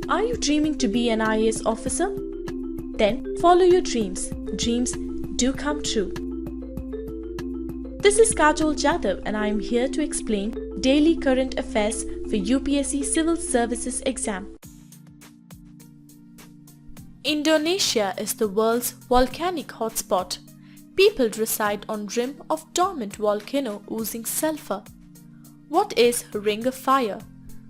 Are you dreaming to be an IAS officer? Then follow your dreams. Dreams do come true. This is Untitled Chapter and I am here to explain daily current affairs for UPSC Civil Services exam. Indonesia is the world's volcanic hotspot. People reside on rim of dormant volcano oozing sulphur. What is ring of fire?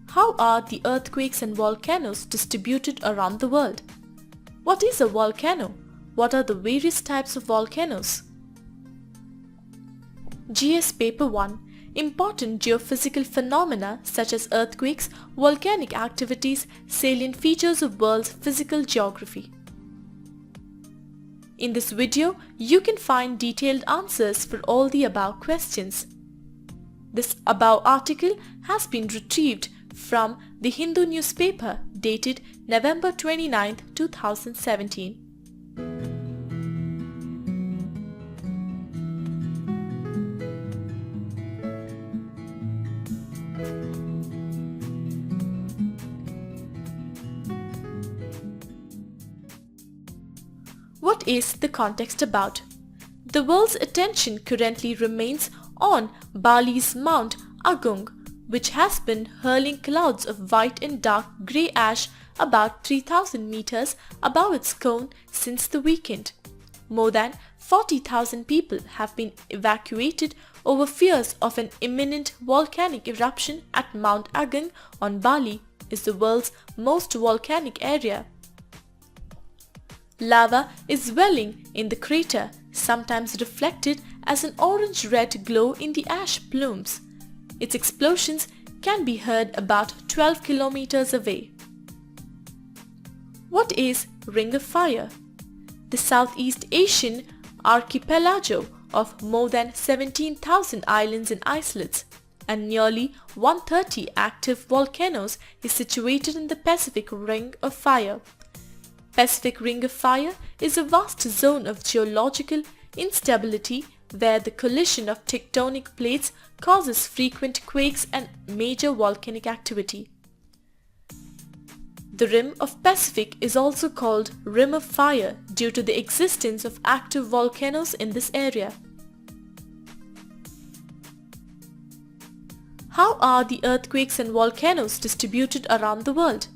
How are the earthquakes and volcanoes distributed around the world? What is a volcano? What are the various types of volcanoes? GS Paper 1. Important geophysical phenomena such as earthquakes, volcanic activities, salient features of world's physical geography. In this video, you can find detailed answers for all the above questions. This above article has been retrieved from the Hindu newspaper dated November 29, 2017. What is the context about? The world's attention currently remains on Bali's Mount Agung, which has been hurling clouds of white and dark grey ash about 3,000 meters above its cone since the weekend. More than 40,000 people have been evacuated over fears of an imminent volcanic eruption at Mount Agung on Bali, is the world's most volcanic area. Lava is welling in the crater, sometimes reflected as an orange-red glow in the ash plumes. Its explosions can be heard about 12 kilometers away. What is Ring of Fire? The Southeast Asian archipelago of more than 17,000 islands and islets and nearly 130 active volcanoes is situated in the Pacific Ring of Fire. Pacific Ring of Fire is a vast zone of geological instability where the collision of tectonic plates causes frequent quakes and major volcanic activity. The rim of Pacific is also called Rim of Fire due to the existence of active volcanoes in this area. How are the earthquakes and volcanoes distributed around the world?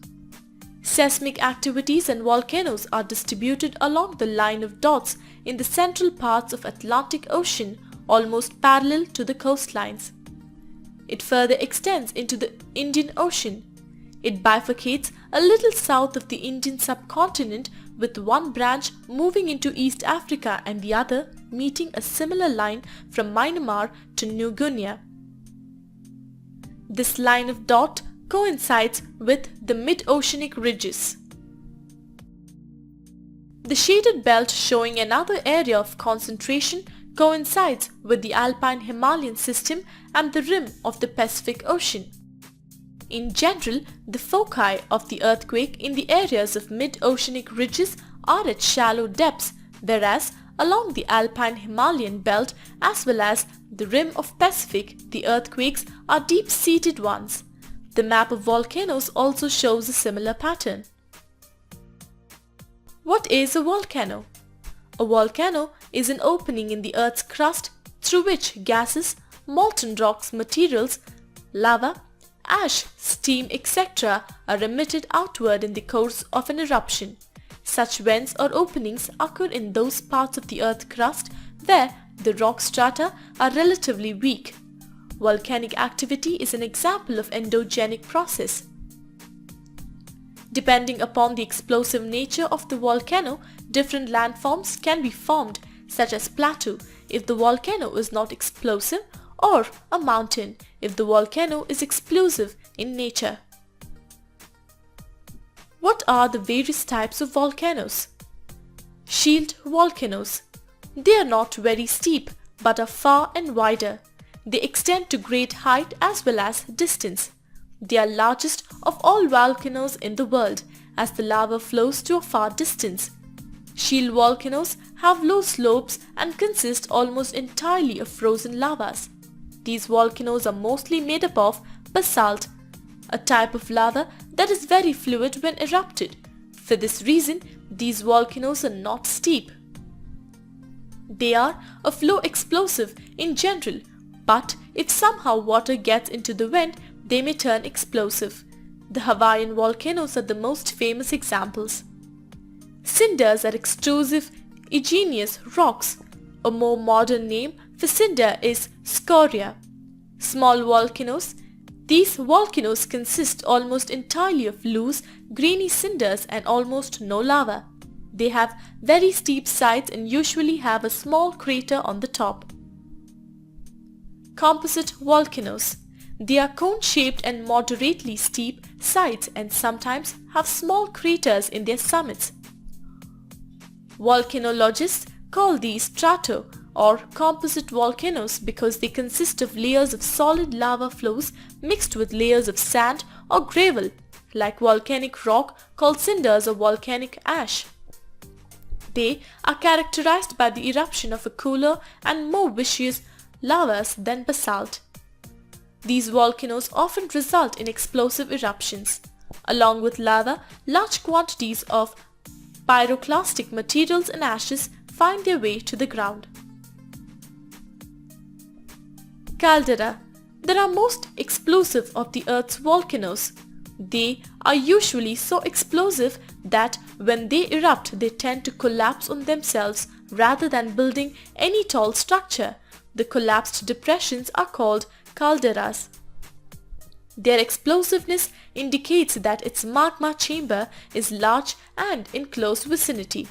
Seismic activities and volcanoes are distributed along the line of dots in the central parts of Atlantic Ocean, almost parallel to the coastlines. It further extends into the Indian Ocean. It bifurcates a little south of the Indian subcontinent, with one branch moving into East Africa and the other meeting a similar line from Myanmar to New Guinea. This line of dot coincides with the mid-oceanic ridges. The shaded belt showing another area of concentration coincides with the alpine Himalayan system and the rim of the Pacific Ocean. In general, the foci of the earthquake in the areas of mid-oceanic ridges are at shallow depths, whereas along the alpine Himalayan belt as well as the rim of Pacific, the earthquakes are deep-seated ones. The map of volcanoes also shows a similar pattern. What is a volcano? A volcano is an opening in the Earth's crust through which gases, molten rocks materials, lava, ash, steam, etc. are emitted outward in the course of an eruption. Such vents or openings occur in those parts of the Earth crust where the rock strata are relatively weak. Volcanic activity is an example of endogenic process. Depending upon the explosive nature of the volcano, different landforms can be formed, such as plateau if the volcano is not explosive, or a mountain if the volcano is explosive in nature. What are the various types of volcanoes? Shield volcanoes. They are not very steep but are far and wider. They extend to great height as well as distance. They are largest of all volcanoes in the world as the lava flows to a far distance. Shield volcanoes have low slopes and consist almost entirely of frozen lavas. These volcanoes are mostly made up of basalt, a type of lava that is very fluid when erupted. For this reason, these volcanoes are not steep. They are a flow explosive in general, but if somehow water gets into the vent, they may turn explosive. The Hawaiian volcanoes are the most famous examples. Cinders are extrusive igneous rocks. A more modern name for cinder is scoria. Small volcanoes. These volcanoes consist almost entirely of loose, grainy cinders and almost no lava. They have very steep sides and usually have a small crater on the top. Composite volcanoes. They are cone-shaped and moderately steep sides and sometimes have small craters in their summits. Volcanologists call these strata or composite volcanoes because they consist of layers of solid lava flows mixed with layers of sand or gravel, like volcanic rock called cinders or volcanic ash. They are characterized by the eruption of a cooler and more viscous lavas than basalt. These volcanoes often result in explosive eruptions. Along with lava, large quantities of pyroclastic materials and ashes find their way to the ground. Caldera. They are most explosive of the Earth's volcanoes. They are usually so explosive that when they erupt, they tend to collapse on themselves rather than building any tall structure. The collapsed depressions are called calderas. Their explosiveness indicates that its magma chamber is large and in close vicinity.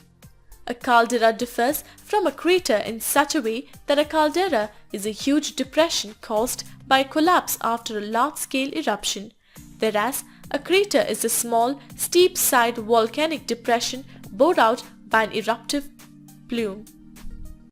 A caldera differs from a crater in such a way that a caldera is a huge depression caused by collapse after a large-scale eruption, whereas a crater is a small, steep-side volcanic depression bored out by an eruptive plume.